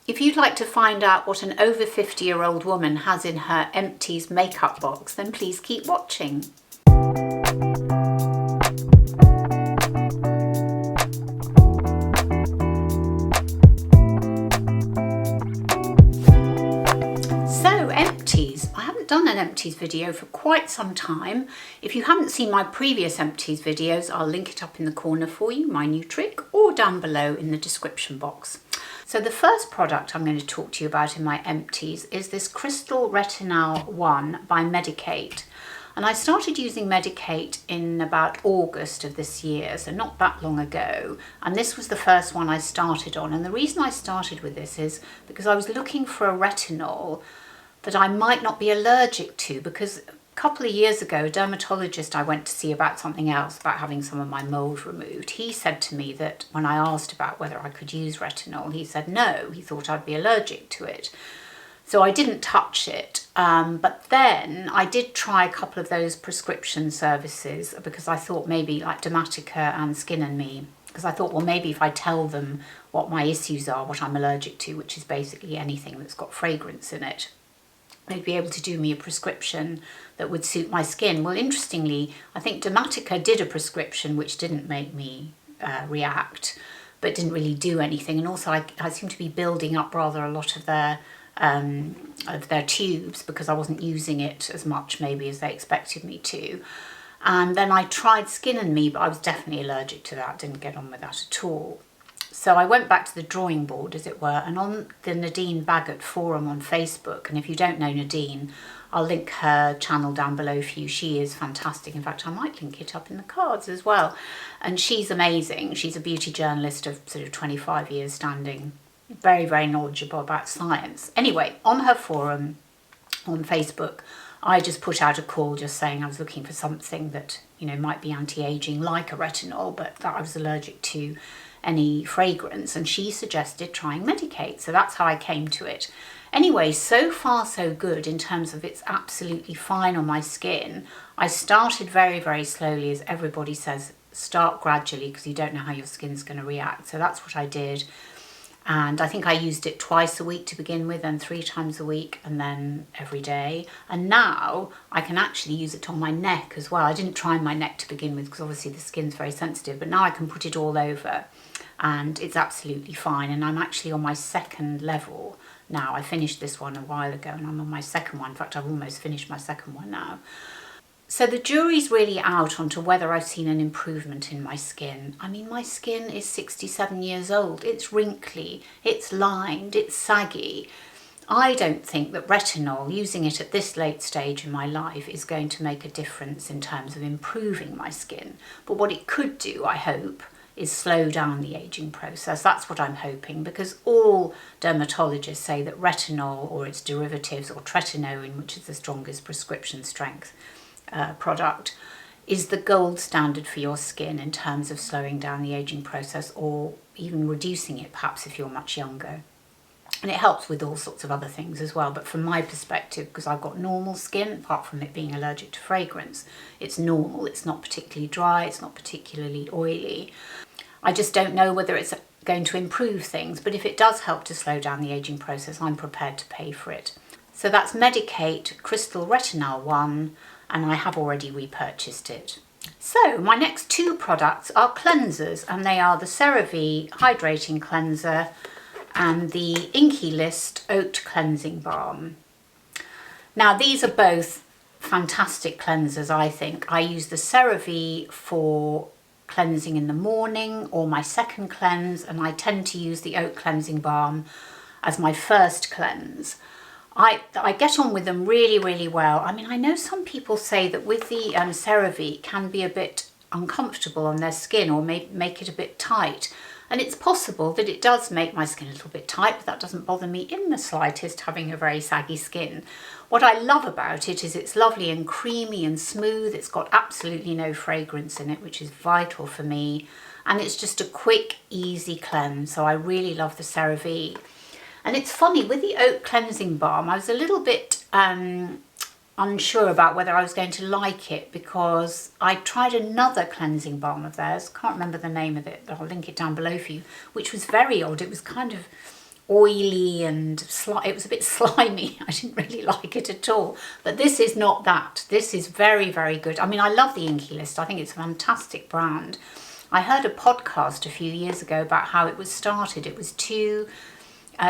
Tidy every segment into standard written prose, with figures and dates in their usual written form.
If you'd like to find out what an over 50-year-old woman has in her Empties makeup box, then please keep watching. So, Empties. I haven't done an Empties video for quite some time. If you haven't seen my previous Empties videos, I'll link it up in the corner for you, my new trick, or down below in the description box. So the first product I'm going to talk to you about in my Empties is this Crystal Retinal 1 by Medik. And I started using Medik in about August of this year, so not that long ago. And this was the first one I started on. And the reason I started with this is because I was looking for a retinol that I might not be allergic to, because a couple of years ago, a dermatologist I went to see about something else, about having some of my mold removed, he said to me that when I asked about whether I could use retinol, he said no, he thought I'd be allergic to it. So I didn't touch it, but then I did try a couple of those prescription services, because I thought maybe like Dermatica and Skin and Me, because I thought, well, maybe if I tell them what my issues are, what I'm allergic to, which is basically anything that's got fragrance in it, they'd be able to do me a prescription that would suit my skin. Well, interestingly, I think Dermatica did a prescription which didn't make me react, but didn't really do anything. And also I seem to be building up rather a lot of their tubes, because I wasn't using it as much maybe as they expected me to. And then I tried Skin and Me, but I was definitely allergic to that, didn't get on with that at all. So I went back to the drawing board, as it were, and on the Nadine Baggott forum on Facebook, and if you don't know Nadine, I'll link her channel down below for you. She is fantastic. In fact, I might link it up in the cards as well. And she's amazing. She's a beauty journalist of sort of 25 years standing, very, very knowledgeable about science. Anyway, on her forum on Facebook, I just put out a call just saying I was looking for something that, you know, might be anti-aging, like a retinol, but that I was allergic to any fragrance, and she suggested trying Medik. So that's how I came to it. Anyway, so far so good in terms of it's absolutely fine on my skin. I started very, very slowly, as everybody says, start gradually, because you don't know how your skin's going to react. So that's what I did. And I think I used it twice a week to begin with, and 3 times a week, and then every day. And now I can actually use it on my neck as well. I didn't try my neck to begin with, because obviously the skin's very sensitive, but now I can put it all over and it's absolutely fine. And I'm actually on my second level now. I finished this one a while ago and I'm on my second one. In fact, I've almost finished my second one now. So the jury's really out onto whether I've seen an improvement in my skin. I mean, my skin is 67 years old. It's wrinkly, it's lined, it's saggy. I don't think that retinol, using it at this late stage in my life, is going to make a difference in terms of improving my skin. But what it could do, I hope, is slow down the aging process. That's what I'm hoping, because all dermatologists say that retinol or its derivatives, or tretinoin, which is the strongest prescription strength product, is the gold standard for your skin in terms of slowing down the aging process, or even reducing it perhaps if you're much younger. And it helps with all sorts of other things as well. But from my perspective, because I've got normal skin, apart from it being allergic to fragrance, it's normal, it's not particularly dry, it's not particularly oily. I just don't know whether it's going to improve things, but if it does help to slow down the aging process, I'm prepared to pay for it. So that's Medik Crystal Retinal 1, and I have already repurchased it. So my next 2 products are cleansers, and they are the Cerave Hydrating Cleanser and the Inkey List Oat Cleansing Balm. Now these are both fantastic cleansers, I think. I use the Cerave for cleansing in the morning, or my second cleanse, and I tend to use the Oat Cleansing Balm as my first cleanse. I get on with them really, really well. I mean, I know some people say that with the Cerave it can be a bit uncomfortable on their skin, or make it a bit tight. And it's possible that it does make my skin a little bit tight, but that doesn't bother me in the slightest, having a very saggy skin. What I love about it is it's lovely and creamy and smooth. It's got absolutely no fragrance in it, which is vital for me. And it's just a quick, easy cleanse. So I really love the Cerave. And it's funny, with the Oat Cleansing Balm, I was a little bit unsure about whether I was going to like it, because I tried another cleansing balm of theirs, can't remember the name of it, but I'll link it down below for you, which was very odd. It was kind of oily and it was a bit slimy. I didn't really like it at all. But this is not that. This is very, very good. I mean, I love the Inkey List. I think it's a fantastic brand. I heard a podcast a few years ago about how it was started. It was it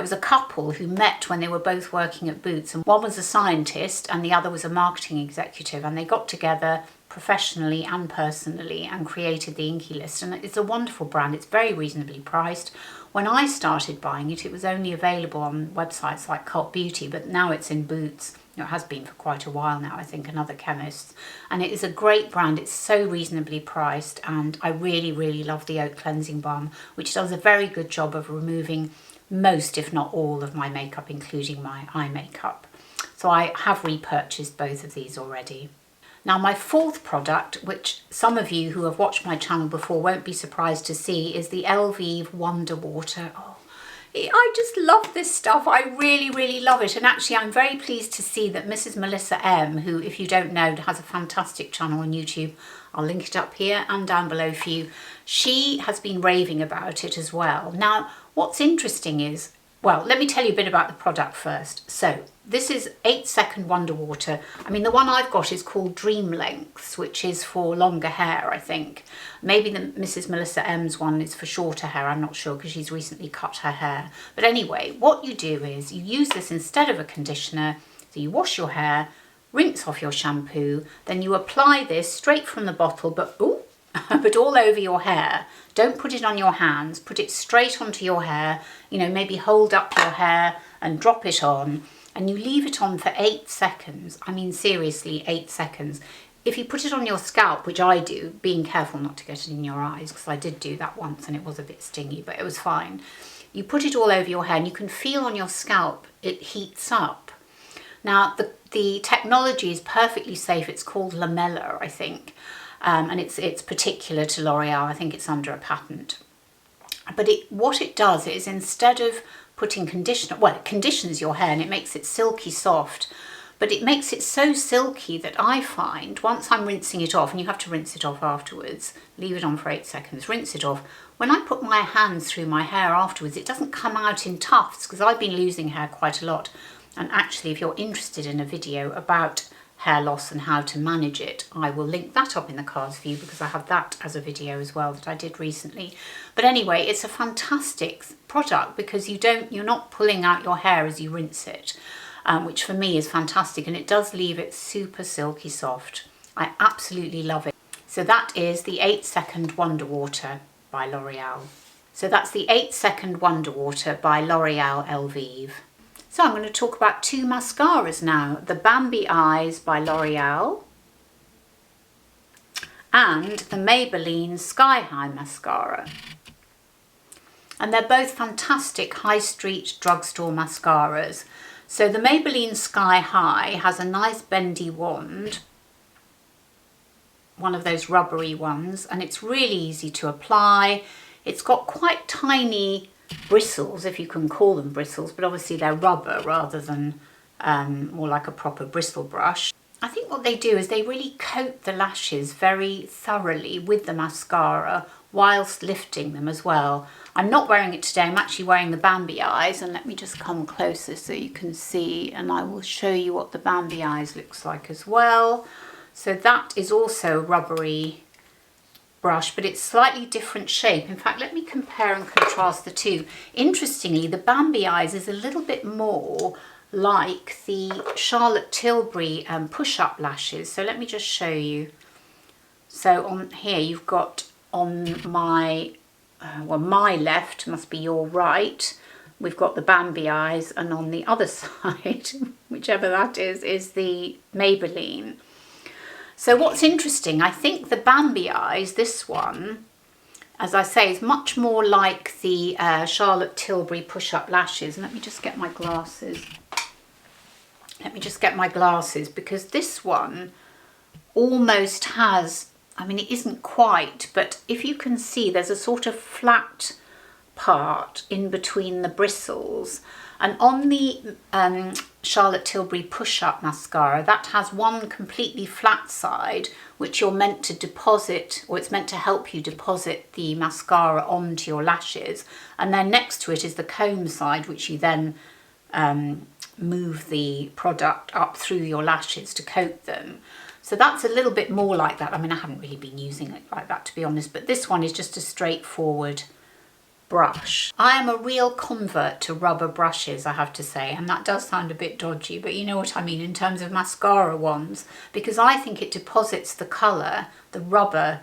was a couple who met when they were both working at Boots, and one was a scientist and the other was a marketing executive, and they got together professionally and personally and created the Inkey List. And it's a wonderful brand. It's very reasonably priced. When I started buying it, it was only available on websites like Cult Beauty, but now it's in Boots. It has been for quite a while now, I think, and other chemists. And it is a great brand. It's so reasonably priced, and I really, really love the Oat Cleansing Balm, which does a very good job of removing most, if not all, of my makeup, including my eye makeup. So I have repurchased both of these already. Now, my fourth product, which some of you who have watched my channel before won't be surprised to see, is the Elvive Wonder Water. Oh, I just love this stuff. I really, really love it. And actually, I'm very pleased to see that Mrs. Melissa M, who, if you don't know, has a fantastic channel on YouTube, I'll link it up here and down below for you, she has been raving about it as well. Now, what's interesting is, well, let me tell you a bit about the product first. So this is 8-second Wonder Water. I mean, the one I've got is called Dream Lengths, which is for longer hair, I think. Maybe the Mrs. Melissa M's one is for shorter hair. I'm not sure, because she's recently cut her hair. But anyway, what you do is you use this instead of a conditioner. So you wash your hair, rinse off your shampoo, then you apply this straight from the bottle, but all over your hair. Don't put it on your hands, put it straight onto your hair. You know, maybe hold up your hair and drop it on, and you leave it on for 8 seconds. I mean, seriously, 8 seconds. If you put it on your scalp, which I do, being careful not to get it in your eyes, because I did do that once and it was a bit stingy, but it was fine. You put it all over your hair and you can feel on your scalp it heats up. Now, the technology is perfectly safe. It's called Lamella, I think. And it's particular to L'Oreal. I think it's under a patent. But what it does is, instead of putting conditioner, well, it conditions your hair and it makes it silky soft, but it makes it so silky that I find once I'm rinsing it off, and you have to rinse it off afterwards, leave it on for 8 seconds, rinse it off. When I put my hands through my hair afterwards, it doesn't come out in tufts, because I've been losing hair quite a lot. And actually, if you're interested in a video about hair loss and how to manage it, I will link that up in the cards for you, because I have that as a video as well that I did recently. But anyway, it's a fantastic product because you're not pulling out your hair as you rinse it, which for me is fantastic, and it does leave it super silky soft. I absolutely love it. So that is the 8-second Wonder Water by L'Oreal. So that's the 8-second Wonder Water by L'Oreal Elvive. So I'm going to talk about two mascaras now. The Bambi Eyes by L'Oreal and the Maybelline Sky High mascara. And they're both fantastic high street drugstore mascaras. So the Maybelline Sky High has a nice bendy wand, one of those rubbery ones, and it's really easy to apply. It's got quite tiny bristles, if you can call them bristles, but obviously they're rubber rather than more like a proper bristle brush. I think what they do is they really coat the lashes very thoroughly with the mascara whilst lifting them as well. I'm not wearing it today, I'm actually wearing the Bambi Eyes, and let me just come closer so you can see, and I will show you what the Bambi Eyes looks like as well. So that is also rubbery brush, but it's slightly different shape. In fact, let me compare and contrast the two. Interestingly, the Bambi Eyes is a little bit more like the Charlotte Tilbury push-up lashes. So let me just show you. So on here you've got on my, well, my left must be your right, we've got the Bambi Eyes, and on the other side, whichever that is the Maybelline. So what's interesting, I think the Bambi Eyes, this one, as I say, is much more like the Charlotte Tilbury push-up lashes. Let me just get my glasses. Because this one almost has, I mean, it isn't quite, but if you can see, there's a sort of flat part in between the bristles. And on the Charlotte Tilbury Push-Up Mascara, that has one completely flat side, which you're meant to deposit, or it's meant to help you deposit the mascara onto your lashes. And then next to it is the comb side, which you then move the product up through your lashes to coat them. So that's a little bit more like that. I mean, I haven't really been using it like that, to be honest, but this one is just a straightforward brush. I am a real convert to rubber brushes, I have to say, and that does sound a bit dodgy, but you know what I mean in terms of mascara ones, because I think it deposits the colour, the rubber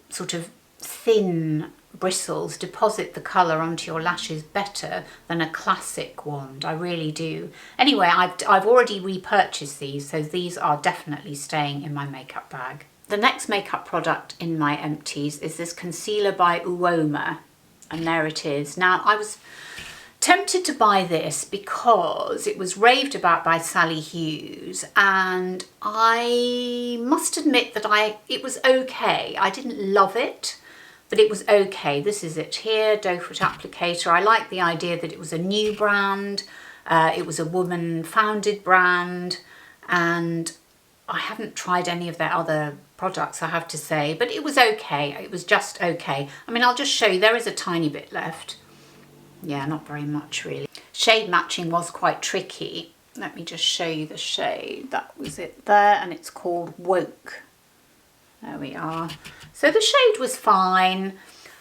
sort of thin bristles deposit the colour onto your lashes better than a classic wand. I really do. Anyway, I've already repurchased these, so these are definitely staying in my makeup bag. The next makeup product in my empties is this concealer by Uoma, and there it is. Now, I was tempted to buy this because it was raved about by Sally Hughes, and I must admit that it was okay. I didn't love it, but it was okay. This is it here, doe foot applicator. I like the idea that it was a new brand. It was a woman-founded brand, and I haven't tried any of their other products, I have to say, but it was okay. It was just okay. I mean, I'll just show you. There is a tiny bit left. Yeah, not very much really. Shade matching was quite tricky. Let me just show you the shade. That was it there, and it's called Woke. There we are. So the shade was fine.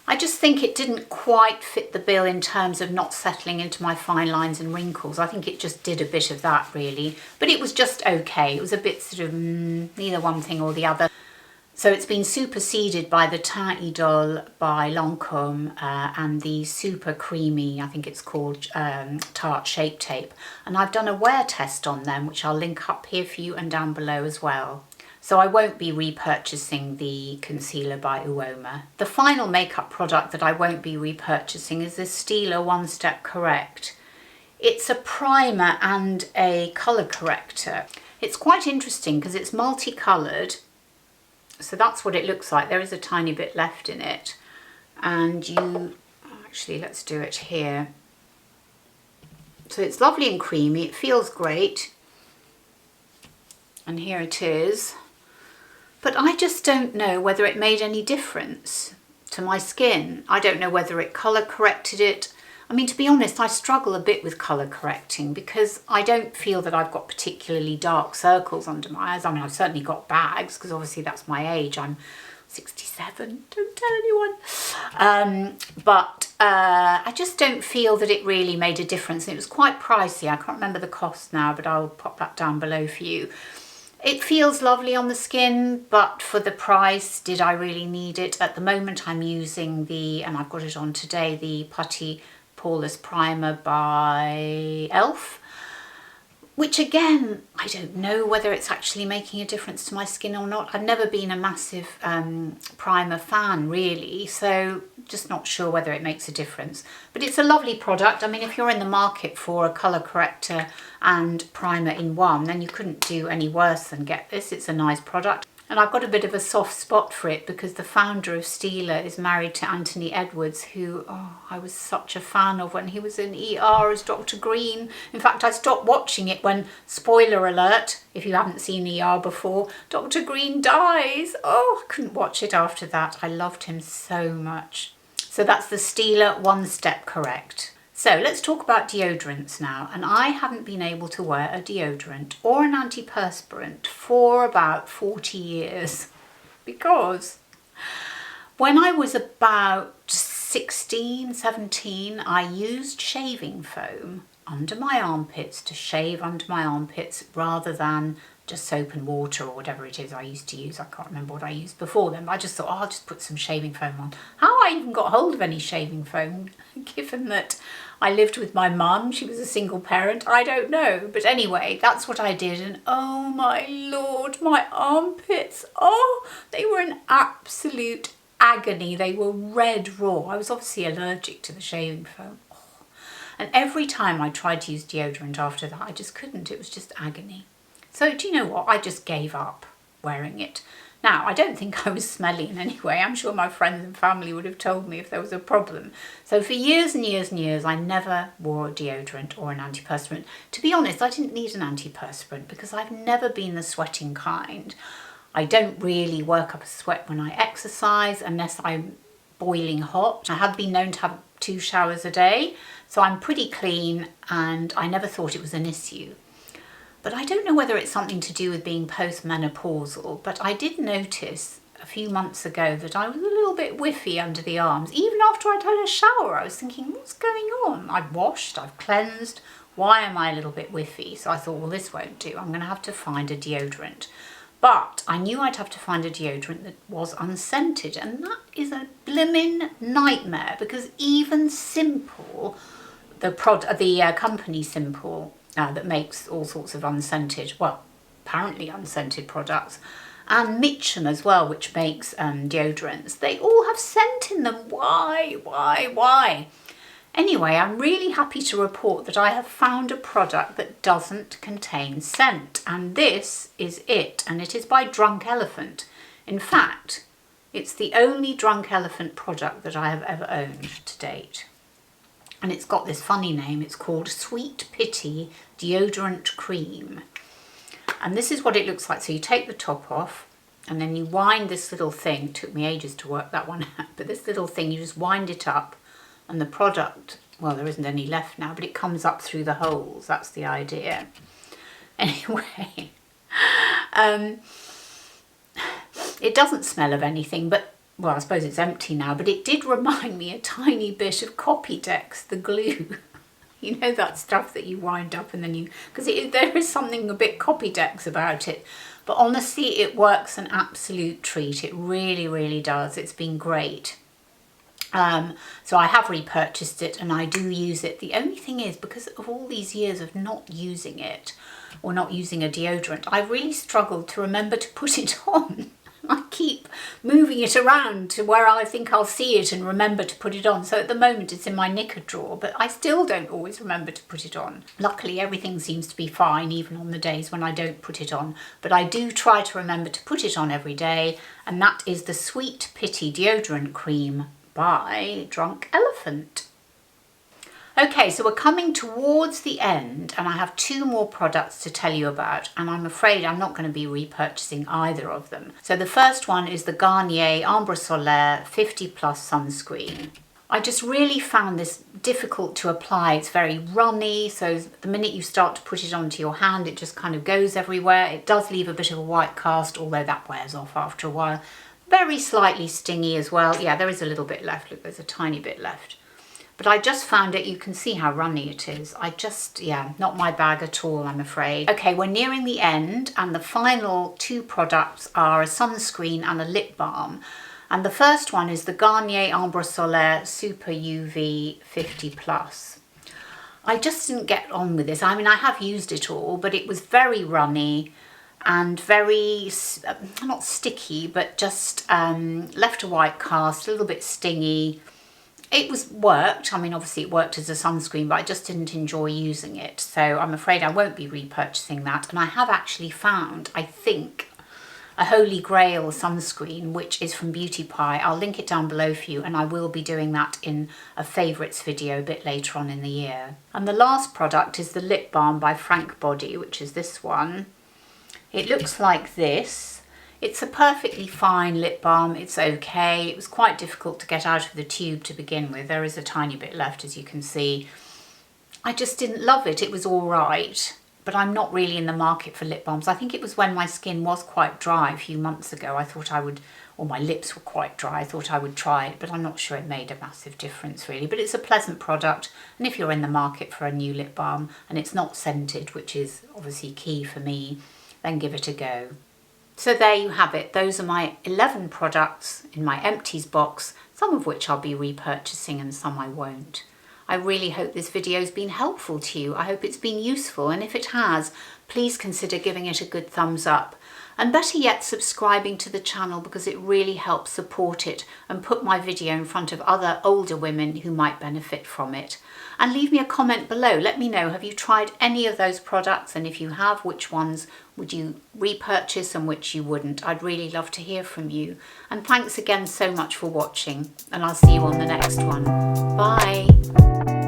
I just think it didn't quite fit the bill in terms of not settling into my fine lines and wrinkles. I think it just did a bit of that really, but it was just okay. It was a bit sort of neither one thing or the other. So it's been superseded by the Teint Idole by Lancôme and the super creamy, I think it's called Tarte Shape Tape. And I've done a wear test on them, which I'll link up here for you and down below as well. So I won't be repurchasing the concealer by Uoma. The final makeup product that I won't be repurchasing is this Stila One Step Correct. It's a primer and a colour corrector. It's quite interesting because it's multicoloured. So that's what it looks like. There is a tiny bit left in it. And actually, let's do it here. So it's lovely and creamy. It feels great. And here it is. But I just don't know whether it made any difference to my skin. I don't know whether it colour corrected it. I mean, to be honest, I struggle a bit with colour correcting because I don't feel that I've got particularly dark circles under my eyes. I mean, I've certainly got bags because obviously that's my age. I'm 67, don't tell anyone. But I just don't feel that it really made a difference. And it was quite pricey. I can't remember the cost now, but I'll pop that down below for you. It feels lovely on the skin, but for the price, did I really need it? At the moment, I'm using and I've got it on today, the Pitti Poreless Primer by Elf, which again, I don't know whether it's actually making a difference to my skin or not. I've never been a massive primer fan really, so just not sure whether it makes a difference. But it's a lovely product. I mean, if you're in the market for a colour corrector and primer in one, then you couldn't do any worse than get this. It's a nice product. And I've got a bit of a soft spot for it because the founder of Stila is married to Anthony Edwards, who I was such a fan of when he was in ER as Dr. Green. In fact, I stopped watching it when, spoiler alert, if you haven't seen ER before, Dr. Green dies. Oh, I couldn't watch it after that. I loved him so much. So that's the Stila One Step Correct. So let's talk about deodorants now, and I haven't been able to wear a deodorant or an antiperspirant for about 40 years because when I was about 16, 17, I used shaving foam under my armpits to shave under my armpits rather than just soap and water or whatever it is I used to use. I can't remember what I used before then, but I just thought, I'll just put some shaving foam on. How I even got hold of any shaving foam, given that I lived with my mum, she was a single parent, I don't know. But anyway, that's what I did, and oh my lord, my armpits, they were in absolute agony. They were red raw. I was obviously allergic to the shaving foam. And every time I tried to use deodorant after that, I just couldn't. It was just agony. So do you know what? I just gave up wearing it. Now, I don't think I was smelly in any way. I'm sure my friends and family would have told me if there was a problem. So for years and years and years, I never wore a deodorant or an antiperspirant. To be honest, I didn't need an antiperspirant because I've never been the sweating kind. I don't really work up a sweat when I exercise unless I'm boiling hot. I have been known to have 2 showers a day, so I'm pretty clean and I never thought it was an issue. But I don't know whether it's something to do with being postmenopausal, but I did notice a few months ago that I was a little bit whiffy under the arms. Even after I'd had a shower, I was thinking, what's going on? I've washed, I've cleansed, why am I a little bit whiffy? So I thought, well, this won't do. I'm going to have to find a deodorant. But I knew I'd have to find a deodorant that was unscented, and that is a blimmin' nightmare because even Simple, the company Simple, that makes all sorts of unscented, well, apparently unscented products, and Mitchum as well, which makes deodorants, they all have scent in them. Why? Anyway, I'm really happy to report that I have found a product that doesn't contain scent, and this is it, and it is by Drunk Elephant. In fact, it's the only Drunk Elephant product that I have ever owned to date. And it's got this funny name. It's called Sweet Pitti Deodorant Cream. And this is what it looks like. So you take the top off and then you wind this little thing. It took me ages to work that one out. But this little thing, you just wind it up and the product, well, there isn't any left now, but it comes up through the holes. That's the idea. Anyway, it doesn't smell of anything, but well, I suppose it's empty now, but it did remind me a tiny bit of Copydex, the glue. You know, that stuff that you wind up and then you... Because there is something a bit Copydex about it. But honestly, it works an absolute treat. It really, really does. It's been great. So I have repurchased it and I do use it. The only thing is, because of all these years of not using it, or not using a deodorant, I've really struggled to remember to put it on. I keep moving it around to where I think I'll see it and remember to put it on. So at the moment it's in my knicker drawer, but I still don't always remember to put it on. Luckily everything seems to be fine, even on the days when I don't put it on. But I do try to remember to put it on every day, and that is the Sweet Pitti Deodorant Cream by Drunk Elephant. Okay, so we're coming towards the end and I have 2 more products to tell you about, and I'm afraid I'm not going to be repurchasing either of them. So the first one is the Garnier Ambre Solaire 50 Plus Sunscreen. I just really found this difficult to apply. It's very runny, so the minute you start to put it onto your hand, it just kind of goes everywhere. It does leave a bit of a white cast, although that wears off after a while. Very slightly stingy as well. Yeah, there is a little bit left. Look, there's a tiny bit left. But I just found it, you can see how runny it is. Yeah, not my bag at all, I'm afraid. Okay, we're nearing the end, and the final 2 products are a sunscreen and a lip balm. And the first one is the Garnier Ambre Solaire Super UV 50 Plus. I just didn't get on with this. I mean, I have used it all, but it was very runny and very, not sticky, but just left a white cast, a little bit stingy. It worked. I mean, obviously it worked as a sunscreen, but I just didn't enjoy using it. So I'm afraid I won't be repurchasing that. And I have actually found, I think, a Holy Grail sunscreen, which is from Beauty Pie. I'll link it down below for you, and I will be doing that in a favourites video a bit later on in the year. And the last product is the lip balm by Frank Body, which is this one. It looks like this. It's a perfectly fine lip balm. It's okay. It was quite difficult to get out of the tube to begin with. There is a tiny bit left, as you can see. I just didn't love it. It was all right, but I'm not really in the market for lip balms. I think it was when my skin was quite dry a few months ago. I thought I would, or my lips were quite dry. I thought I would try it, but I'm not sure it made a massive difference really. But it's a pleasant product, and if you're in the market for a new lip balm and it's not scented, which is obviously key for me, then give it a go. So there you have it. Those are my 11 products in my Empties box, some of which I'll be repurchasing and some I won't. I really hope this video has been helpful to you. I hope it's been useful, and if it has, please consider giving it a good thumbs up. And better yet, subscribing to the channel, because it really helps support it and put my video in front of other older women who might benefit from it. And leave me a comment below. Let me know, have you tried any of those products? And if you have, which ones would you repurchase and which you wouldn't? I'd really love to hear from you. And thanks again so much for watching, and I'll see you on the next one. Bye.